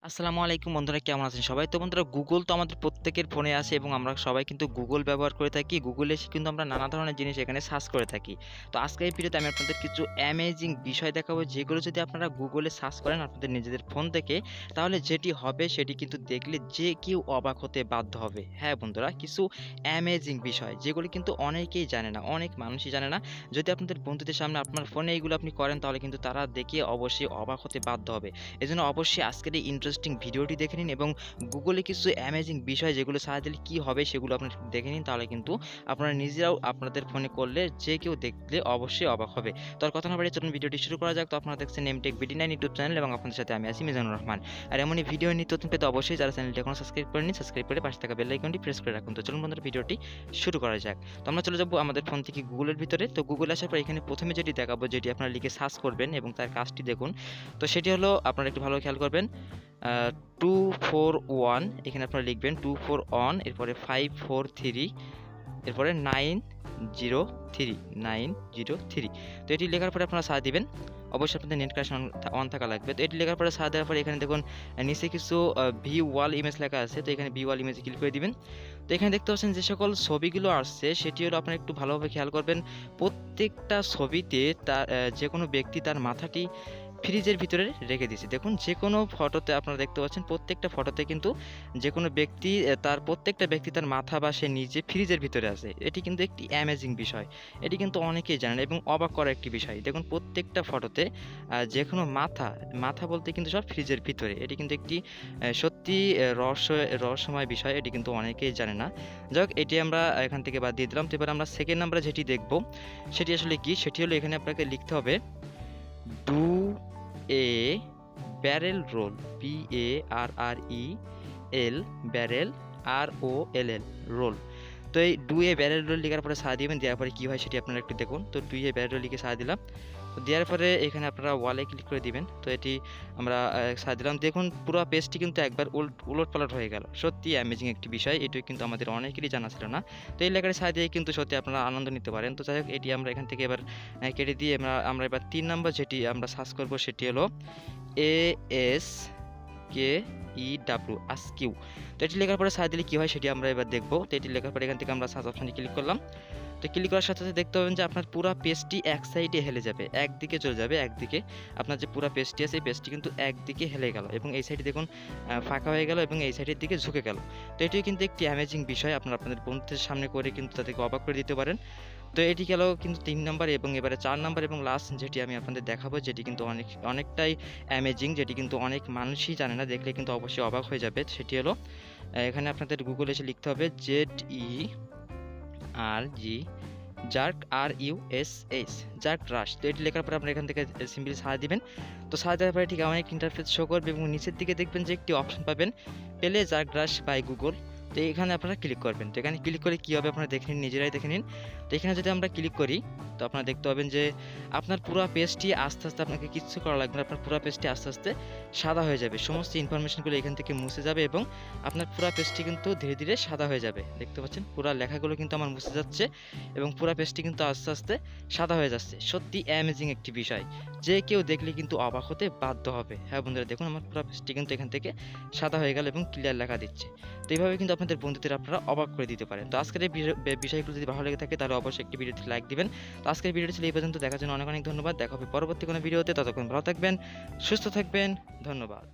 আসসালামু আলাইকুম বন্ধুরা, কেমন আছেন সবাই? তো বন্ধুরা, গুগল তো আমাদের প্রত্যেকের ফোনে আছে এবং আমরা সবাই কিন্তু গুগল ব্যবহার করে থাকি। গুগলে এসে কিন্তু আমরা নানা ধরনের জিনিস এখানে সার্চ করে থাকি। তো আজকের এই ভিডিওতে আমি আপনাদের কিছু অ্যামেজিং বিষয় দেখাবো, যেগুলো যদি আপনারা গুগলে সার্চ করেন আপনাদের নিজেদের ফোন থেকে, তাহলে যেটি হবে সেটি কিন্তু দেখলে যে কেউ অবাক হতে বাধ্য হবে। হ্যাঁ বন্ধুরা, কিছু অ্যামেজিং বিষয় যেগুলো কিন্তু অনেকেই জানে না, অনেক মানুষই জানে না। যদি আপনাদের বন্ধুদের সামনে আপনার ফোনে এগুলো আপনি করেন, তাহলে কিন্তু তারা দেখে অবশ্যই অবাক হতে বাধ্য হবে। এজন্য অবশ্যই আজকের এই ইন্টারেস্টিং ভিডিওটি দেখে নিন এবং গুগলে কিছু অ্যামেজিং বিষয় যেগুলো সার্চ দিলে কী হবে সেগুলো আপনারা দেখে নিন, তাহলে কিন্তু আপনারা নিজেরাও আপনাদের ফোনে করলে যে কেউ দেখলে অবশ্যই অবাক হবে। তো আর কথা না বাড়িয়ে চলুন ভিডিওটি শুরু করা যাক। তো আপনারা দেখছেন এমটেক bd9 ইউটিউব চ্যানেল এবং আপনাদের সাথে আমি আছি মিজানুর রহমান। আর এমনই ভিডিও নিত্য নতুন পেতে অবশ্যই যারা চ্যানেলটি এখনো সাবস্ক্রাইব করেনি, সাবস্ক্রাইব করে পাশে থাকা বেল আইকনটি প্রেস করে রাখুন। তো চলুন বন্ধুরা, ভিডিওটি শুরু করা যাক। তো আমরা চলে যাবো আমাদের ফোন থেকে গুগলের ভিতরে। তো গুগল আসার পর এখানে প্রথমে যেটি দেখাবো, যেটি আপনারা লিখে সার্চ করবেন এবং তার কাজটি দেখুন। তো সেটি হলো, আপনারা একটু ভালো খেয়াল করবেন, 241 এখানে আপনারা লিখবেন 241, এরপরে 543, এরপরে 903। তো এটি লেখার পরে আপনারা সার্চ দিবেন। অবশ্যই আপনাদের নেট কানেকশন অন থাকা লাগবে। তো এটি লেখার পরে সার্চ দেওয়ার পরে এখানে দেখুন নিচে কিছু ভি ওয়াল ইমেজ লেখা আছে। তো এখানে ভি ওয়াল ইমেজে ক্লিক করে দিবেন। তো এখানে দেখতে পাচ্ছেন যে সকল ছবিগুলো আসছে সেটি হলো, আপনারা একটু ভালোভাবে খেয়াল করবেন, প্রত্যেকটা ছবিতে তার যে কোনো ব্যক্তি তার মাথাটি ফ্রিজের ভিতরে রেখে দিয়েছে। দেখুন, যে কোনো ফটোতে আপনারা দেখতে পাচ্ছেন প্রত্যেকটা ফটোতে কিন্তু যে কোনো ব্যক্তি তার প্রত্যেকটা ব্যক্তি তার মাথা বা সে নিজে ফ্রিজের ভিতরে আছে। এটি কিন্তু একটি অ্যামেজিং বিষয়, এটি কিন্তু অনেকেই জানেন এবং অবাক করা একটি বিষয়। দেখুন, প্রত্যেকটা ফটোতে যে কোনো মাথা বলতে কিন্তু সব ফ্রিজের ভিতরে। এটি কিন্তু একটি সত্যি রহস্যময় বিষয়, এটি কিন্তু অনেকেই জানে না। যাই হোক, এটি আমরা এখান থেকে বাদ দিয়ে দিলাম। তো এবার আমরা সেকেন্ড নাম্বারে যেটি দেখব সেটি আসলে কি, সেটি হলো এখানে আপনাকে লিখতে হবে do a barrel roll, BARREL, barrel ROLL, roll. তো এই ডু এ ব্যারেল রোল লেখার পরে সার্চ দিবেন। দেওয়ার পরে কী হয় সেটি আপনারা একটু দেখুন। তো ডু এ ব্যারেল রোল লিখে সার্চ দিলাম। তো দেওয়ার পরে এখানে আপনারা ওয়ালে ক্লিক করে দিবেন। তো এটি আমরা সার্চ দিলাম। দেখুন, পুরো পেজটি কিন্তু একবার উলটপালট হয়ে গেল। সত্যি অ্যামেজিং একটি বিষয়, এটি কিন্তু আমাদের অনেকেরই জানা ছিল না। তো এই লেখাটি সার্চ দিয়ে কিন্তু সত্যি আপনারা আনন্দ নিতে পারেন। তো যাই হোক, এটি আমরা এখান থেকে এবার কেটে দিয়ে আমরা এবার 3 নম্বর যেটি আমরা সার্চ করব সেটি হলো ASKEW, আস্কিউ। তো এটি লেখার পরে সার্চ দিলে কী হয় সেটি আমরা এবার দেখব। তো এটি লেখার পরে এখান থেকে আমরা সার্চ অপশনে ক্লিক করলাম। তো ক্লিক করার সাথে সাথে দেখতে পাবেন যে আপনার পুরো পেজটি এক সাইডে হেলে যাবে, একদিকে চলে যাবে। একদিকে আপনার যে পুরো পেজটি আছে, এই পেজটি কিন্তু একদিকে হেলে গেল এবং এই সাইডে দেখুন ফাঁকা হয়ে গেল এবং এই সাইডের দিকে ঝুঁকে গেল। তো এটিও কিন্তু একটি অ্যামেজিং বিষয়, আপনারা আপনাদের বন্ধুদের সামনে করে কিন্তু তাদেরকে অবাক করে দিতে পারেন। তো এটি গেল কিন্তু 3 নাম্বার, এবং এবারে 4 নাম্বার এবং লাস্ট যেটি আমি আপনাদের দেখাবো, যেটি কিন্তু অনেকটাই অ্যামেজিং, যেটি কিন্তু অনেক মানুষই জানে না, দেখলে কিন্তু অবশ্যই অবাক হয়ে যাবে। সেটি হলো, এখানে আপনাদের গুগলে এসে লিখতে হবে ZERG, জার্ক RUSH, জার্ক রাশ। তো এটি লেখার পরে আপনারা এখান থেকে সিম্পলি সার্চ দিবেন। তো সার্চ দেওয়ার পরে ঠিক আমার একটি ইন্টারফেস শো করবে এবং নিচের দিকে দেখবেন যে একটি অপশন পাবেন, পেলে জার্ক রাশ বাই গুগল। তো এখানে আপনারা ক্লিক করবেন। তো এখানে ক্লিক করে কী হবে আপনারা দেখে নিন, নিজেরাই দেখে নিন। তো এখানে যদি আমরা ক্লিক করি, তো আপনারা দেখতে পাবেন যে আপনার পুরো পেজটি আস্তে আস্তে, আপনাকে কিচ্ছু করা লাগবে না, আপনার পুরো পেজটি আস্তে আস্তে সাদা হয়ে যাবে। সমস্ত ইনফরমেশনগুলো এখান থেকে মুছে যাবে এবং আপনার পুরো পেজটি কিন্তু ধীরে ধীরে সাদা হয়ে যাবে। দেখতে পাচ্ছেন পুরো লেখাগুলো কিন্তু আমার মুছে যাচ্ছে এবং পুরো পেজটি কিন্তু আস্তে আস্তে সাদা হয়ে যাচ্ছে। সত্যি অ্যামেজিং একটি বিষয়, যে কেউ দেখলে কিন্তু অবাক হতে বাধ্য হবে। হ্যাঁ বন্ধুরা, দেখুন আমার পুরো পেজটি কিন্তু এখান থেকে সাদা হয়ে গেল এবং ক্লিয়ার লেখা দিচ্ছে। তো এইভাবে কিন্তু আপনাদের বন্ধুদের আপনারা অবাক করে দিতে পারেন। তো আজকের এই বিষয়গুলো যদি ভালো লেগে থাকে তাহলে অবশ্যই একটি ভিডিওতে লাইক দিবেন। তো আজকের ভিডিওটি ছিল এই পর্যন্ত, দেখার জন্য অনেক অনেক ধন্যবাদ। দেখা হবে পরবর্তী কোনো ভিডিওতে, ততক্ষণ ভালো থাকবেন, সুস্থ থাকবেন, ধন্যবাদ।